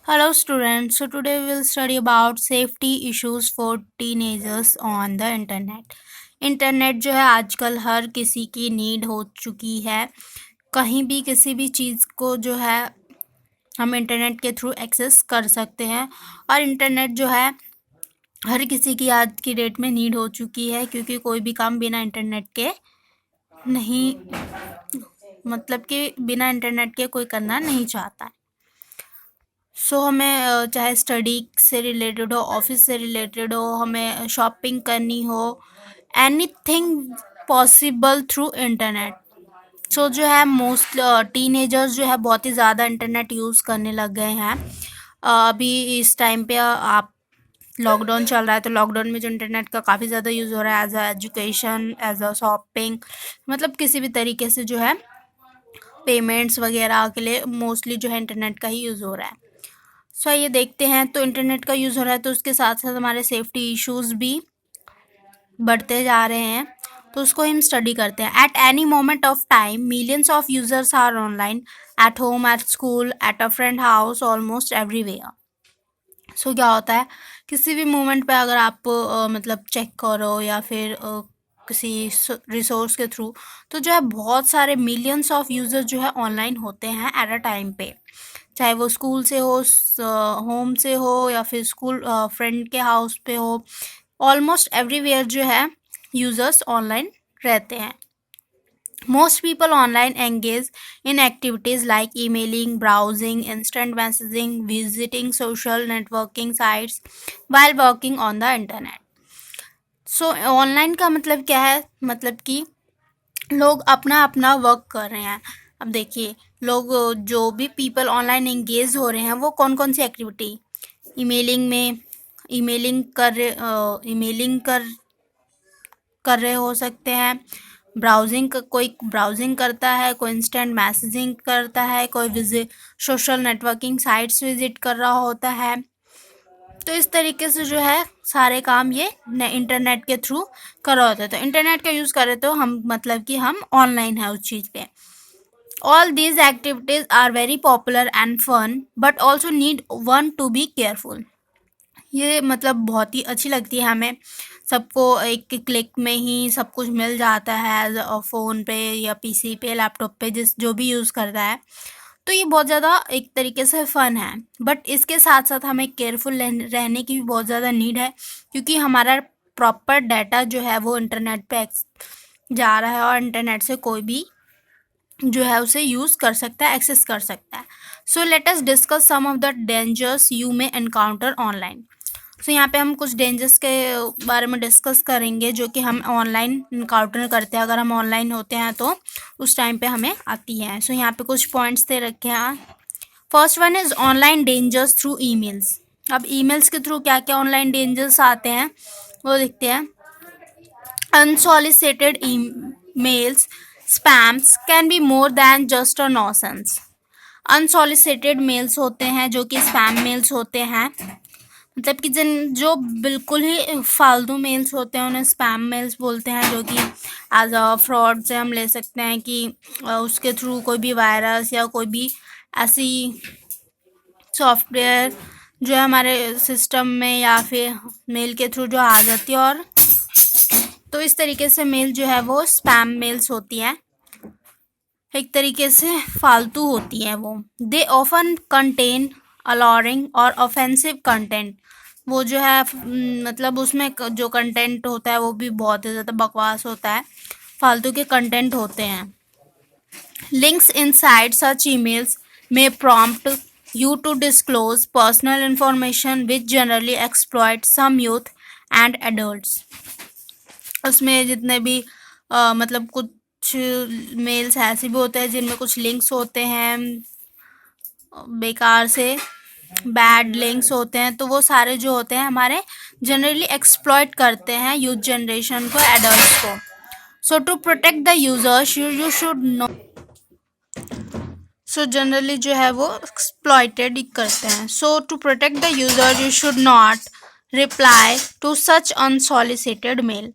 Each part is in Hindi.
Hello students, so today we will study about safety issues for teenagers on the internet. Internet जो है आजकल हर किसी की नीड हो चुकी है। कहीं भी किसी भी चीज़ को जो है हम इंटरनेट के थ्रू एक्सेस कर सकते हैं और इंटरनेट जो है हर किसी की आज की डेट में नीड हो चुकी है, क्योंकि कोई भी काम बिना इंटरनेट के नहीं, मतलब कि बिना इंटरनेट के कोई करना नहीं चाहता है। हमें चाहे स्टडी से रिलेटेड हो, ऑफिस से रिलेटेड हो, हमें शॉपिंग करनी हो, एनीथिंग पॉसिबल थ्रू इंटरनेट। जो है मोस्ट टीनेजर्स जो है बहुत ही ज़्यादा इंटरनेट यूज़ करने लग गए हैं। अभी इस टाइम पे आप लॉकडाउन चल रहा है, तो लॉकडाउन में जो इंटरनेट का काफ़ी ज़्यादा यूज़ हो रहा है as a education, as a shopping, मतलब किसी भी तरीके से जो है पेमेंट्स वगैरह के लिए मोस्टली जो है इंटरनेट का ही यूज़ हो रहा है। ये देखते हैं, तो इंटरनेट का यूज़ हो रहा है तो उसके साथ साथ हमारे सेफ्टी इश्यूज़ भी बढ़ते जा रहे हैं, तो उसको हम स्टडी करते हैं। At any moment of time millions of users are online, at home, at school, at a friend house, almost everywhere. क्या होता है, किसी भी मोमेंट पे अगर आप मतलब चेक करो या फिर किसी रिसोर्स के थ्रू, तो जो है बहुत सारे मिलियंस ऑफ यूज़र्स जो है ऑनलाइन होते हैं एट अ टाइम पे। चाहे वो स्कूल से हो, होम से हो, या फिर स्कूल फ्रेंड के हाउस पे हो, ऑलमोस्ट एवरीवेयर जो है यूज़र्स ऑनलाइन रहते हैं। Most people online engage in activities like emailing, browsing, instant messaging, visiting social networking sites while working on the internet. Online का मतलब क्या है, मतलब कि लोग अपना अपना वर्क कर रहे हैं। अब देखिए, लोग जो भी पीपल ऑनलाइन एंगेज हो रहे हैं वो कौन कौन सी एक्टिविटी, ईमेलिंग में ईमेलिंग कर रहे हो सकते हैं, कोई ब्राउजिंग करता है, कोई इंस्टेंट मैसेजिंग करता है, कोई visit social networking sites visit कर रहा होता है। तो इस तरीके से जो है सारे काम ये इंटरनेट के थ्रू कर रहा होता है। तो इंटरनेट का यूज़ करें तो हम, मतलब कि हम ऑनलाइन है उस चीज़ पे। All these activities are very popular and fun, but also need one to be careful. ये मतलब बहुत ही अच्छी लगती है हमें, सबको एक क्लिक में ही सब कुछ मिल जाता है, फ़ोन पे या पीसी पे, लैपटॉप पे, जो भी यूज़ करता है। तो ये बहुत ज़्यादा एक तरीके से फ़न है, बट इसके साथ साथ हमें केयरफुल रहने की भी बहुत ज़्यादा नीड है, क्योंकि हमारा प्रॉपर डाटा जो है वो इंटरनेट पे जा रहा है और इंटरनेट से कोई भी जो है उसे यूज़ कर सकता है, एक्सेस कर सकता है। Let us discuss some of the dangers you may encounter online. यहाँ पे हम कुछ डेंजर्स के बारे में डिस्कस करेंगे जो कि हम ऑनलाइन इनकाउंटर करते हैं, अगर हम ऑनलाइन होते हैं तो उस टाइम पे हमें आती है। यहाँ पे कुछ पॉइंट्स दे रखे हैं। First one is online dangers through emails. अब ईमेल्स के थ्रू क्या क्या ऑनलाइन डेंजर्स आते हैं वो देखते हैं। Unsolicited emails, spams can be more than just a nuisance. Unsolicited mails होते हैं जो कि स्पैम मेल्स होते हैं, मतलब कि जो बिल्कुल ही फालतू मेल्स होते हैं उन्हें स्पैम मेल्स बोलते हैं, जो कि एज अ फ्रॉड से हम ले सकते हैं कि उसके थ्रू कोई भी वायरस या कोई भी ऐसी सॉफ्टवेयर जो है हमारे सिस्टम में या फिर मेल के थ्रू जो आ जाती है, और तो इस तरीके से मेल जो है वो स्पैम मेल्स होती हैं, एक तरीके से फालतू होती हैं वो। दे ऑफन कंटेन अलॉरिंग और ऑफेंसिव कंटेंट। वो जो है मतलब उसमें जो कंटेंट होता है वो भी बहुत ही ज़्यादा बकवास होता है, फालतू के कंटेंट होते हैं। लिंक्स इनसाइड सच ईमेल्स में prompt you to disclose personal information which generally exploit some youth and adults। उसमें जितने भी मतलब कुछ मेल्स ऐसे भी होते हैं जिनमें कुछ लिंक्स होते हैं बेकार से, बैड लिंक्स होते हैं, तो वो सारे जो होते हैं हमारे जनरली एक्सप्लॉइट करते हैं यूथ जनरेशन को, एडल्ट्स को। To protect the users you should know. Generally जो है वो एक्सप्लॉइटेड करते हैं। To protect the user you should not reply to such unsolicited mail.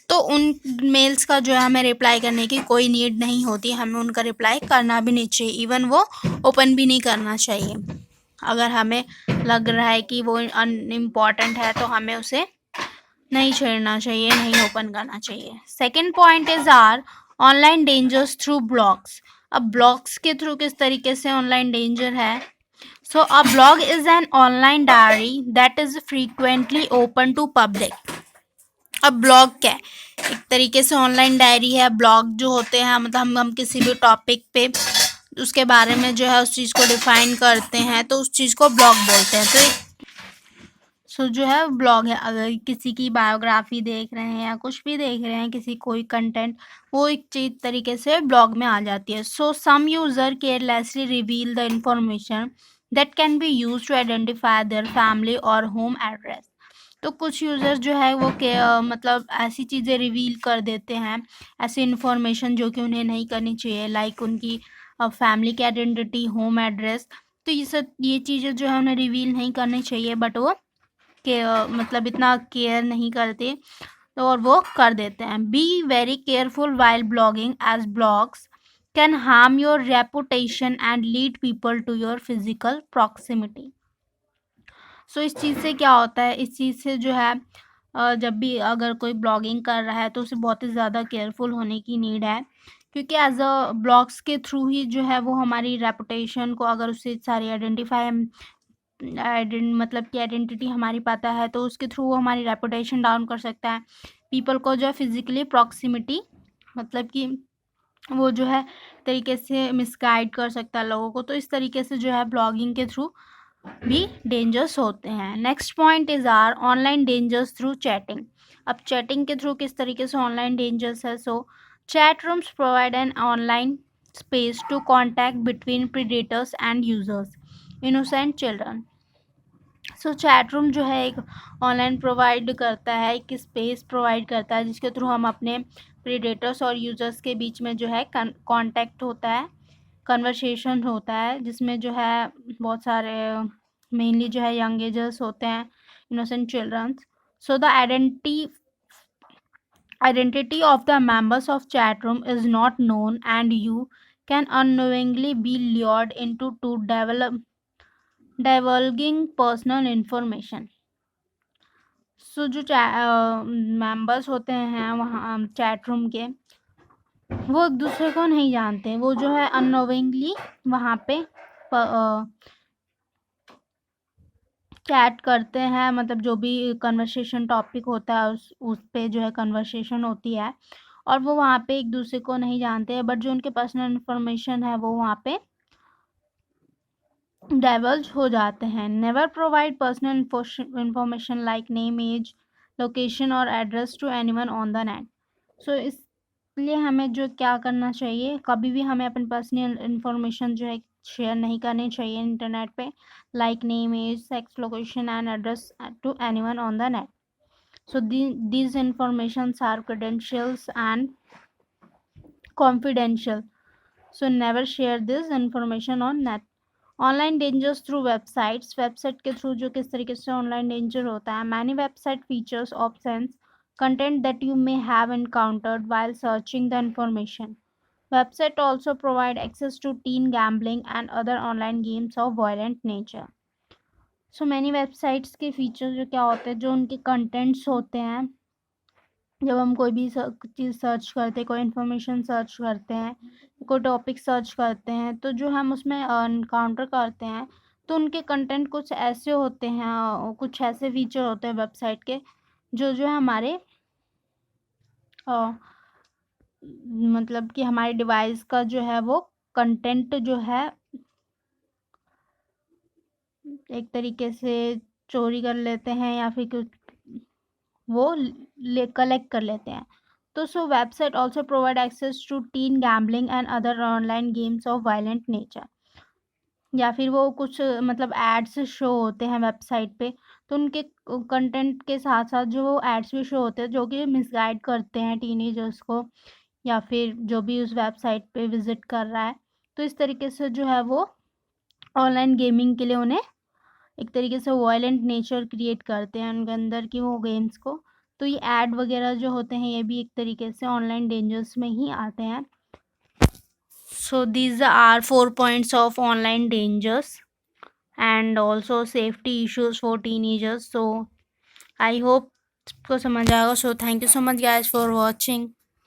तो उन मेल्स का जो है हमें रिप्लाई करने की कोई नीड नहीं होती, हमें उनका रिप्लाई करना भी नहीं चाहिए, इवन वो ओपन भी नहीं करना चाहिए। अगर हमें लग रहा है कि वो अनइम्पॉर्टेंट है तो हमें उसे नहीं छेड़ना चाहिए, नहीं ओपन करना चाहिए। Second point is are online dangers through blogs. अब ब्लॉग्स के थ्रू किस तरीके से ऑनलाइन डेंजर है। So a blog is an online diary that is frequently open to public. अब ब्लॉग क्या है, एक तरीके से ऑनलाइन डायरी है। ब्लॉग जो होते हैं मतलब हम किसी भी टॉपिक पे उसके बारे में जो है उस चीज़ को डिफाइन करते हैं तो उस चीज़ को ब्लॉग बोलते हैं। तो एक जो है ब्लॉग है, अगर किसी की बायोग्राफी देख रहे हैं या कुछ भी देख रहे हैं, किसी कोई कंटेंट, वो एक चीज तरीके से ब्लॉग में आ जाती है। So some user carelessly reveal the information that can be use to identify their family और होम एड्रेस। तो कुछ यूज़र जो है वो के मतलब ऐसी चीज़ें रिवील कर देते हैं, ऐसी इन्फॉर्मेशन जो कि उन्हें नहीं करनी चाहिए, लाइक उनकी फैमिली की आइडेंटिटी, होम एड्रेस। तो ये चीज़ें जो है उन्हें रिवील नहीं करनी चाहिए, बट वो के मतलब इतना केयर नहीं करते तो और वो कर देते हैं। Be very careful while blogging as blogs can harm your reputation and lead people to your physical proximity. So इस चीज़ से क्या होता है, इस चीज़ से जो है जब भी अगर कोई ब्लॉगिंग कर रहा है तो उसे बहुत ही ज़्यादा केयरफुल होने की नीड है, क्योंकि एज अ ब्लॉग्स के थ्रू ही जो है वो हमारी रेपुटेशन को, अगर उससे सारी आइडेंटिफाई मतलब कि आइडेंटिटी हमारी पता है तो उसके थ्रू वो हमारी रेपुटेशन डाउन कर सकता है। पीपल को जो है फिजिकली प्रॉक्सिमिटी मतलब कि वो जो है तरीके से मिसगाइड कर सकता है लोगों को। तो इस तरीके से जो है ब्लॉगिंग के थ्रू भी डेंजर्स होते हैं। Next point is are online dangers through chatting. अब चैटिंग के थ्रू किस तरीके से ऑनलाइन डेंजर्स है। So chat rooms provide an online space to contact between predators and users, innocent children. So chat room जो है एक ऑनलाइन प्रोवाइड करता है, एक स्पेस प्रोवाइड करता है जिसके थ्रू हम अपने प्रीडेटर्स और यूजर्स के बीच में जो है कांटेक्ट होता है, कन्वर्सेशन होता है, जिसमें जो है बहुत सारे मेनली जो है यंग एजर्स होते हैं, innocent childrens. So the identity of the members of chat room is not known and you can unknowingly be lured into to develop divulging personal information। सो जो मेंबर्स होते हैं वहाँ चैट रूम के, वो एक दूसरे को नहीं जानते, वो जो है अननोविंगली वहाँ पे चैट करते हैं, मतलब जो भी कन्वर्सेशन टॉपिक होता है उस पे जो है कन्वर्सेशन होती है, और वो वहाँ पे एक दूसरे को नहीं जानते हैं, बट जो उनके पर्सनल इन्फॉर्मेशन है वो वहाँ पे डाइवर्ज हो जाते हैं। Never provide personal information like name, age, location और address to anyone on the net. So इसलिए हमें जो क्या करना चाहिए, कभी भी हमें अपनी पर्सनल इंफॉर्मेशन जो है शेयर नहीं करनी चाहिए इंटरनेट पे, like name, age, sex, location and address to anyone on the net. So these informations are credentials and confidential, so never share this information on net। Online dangers through websites. Website के थ्रू जो किस तरीके से ऑनलाइन डेंजर होता है। Many website features options content that you may have encountered while searching the information. Website also provide access to teen gambling and other online games of violent nature. So many websites के फीचर जो क्या होते हैं, जो उनके कंटेंट्स होते हैं, जब हम कोई भी चीज़ सर्च करते हैं, कोई इन्फॉर्मेशन सर्च करते हैं, कोई टॉपिक सर्च करते हैं, तो जो हम उसमें एनकाउंटर करते हैं तो उनके कंटेंट कुछ ऐसे होते हैं, कुछ ऐसे फीचर होते हैं वेबसाइट के जो जो है हमारे मतलब कि हमारे डिवाइस का जो है वो कंटेंट जो है एक तरीके से चोरी कर लेते हैं या फिर कुछ वो ले कलेक्ट कर लेते हैं। तो so website also provide access to teen gambling and other online games of violent nature. या फिर वो कुछ मतलब एड्स शो होते हैं वेबसाइट पे, तो उनके कंटेंट के साथ साथ जो वो एड्स भी शो होते हैं जो कि मिसगाइड करते हैं टीनेजर्स को, या फिर जो भी उस वेबसाइट पे विजिट कर रहा है। तो इस तरीके से जो है वो ऑनलाइन गेमिंग के लिए उन्हें एक तरीके से वायलेंट नेचर क्रिएट करते हैं उनके अंदर की वो गेम्स को। तो ये ऐड वगैरह जो होते हैं ये भी एक तरीके से ऑनलाइन डेंजर्स में ही आते हैं। So these are 4 points of online dangers. And also safety issues for teenagers. So I hope आपको समझ आएगा। So thank you so much guys for watching.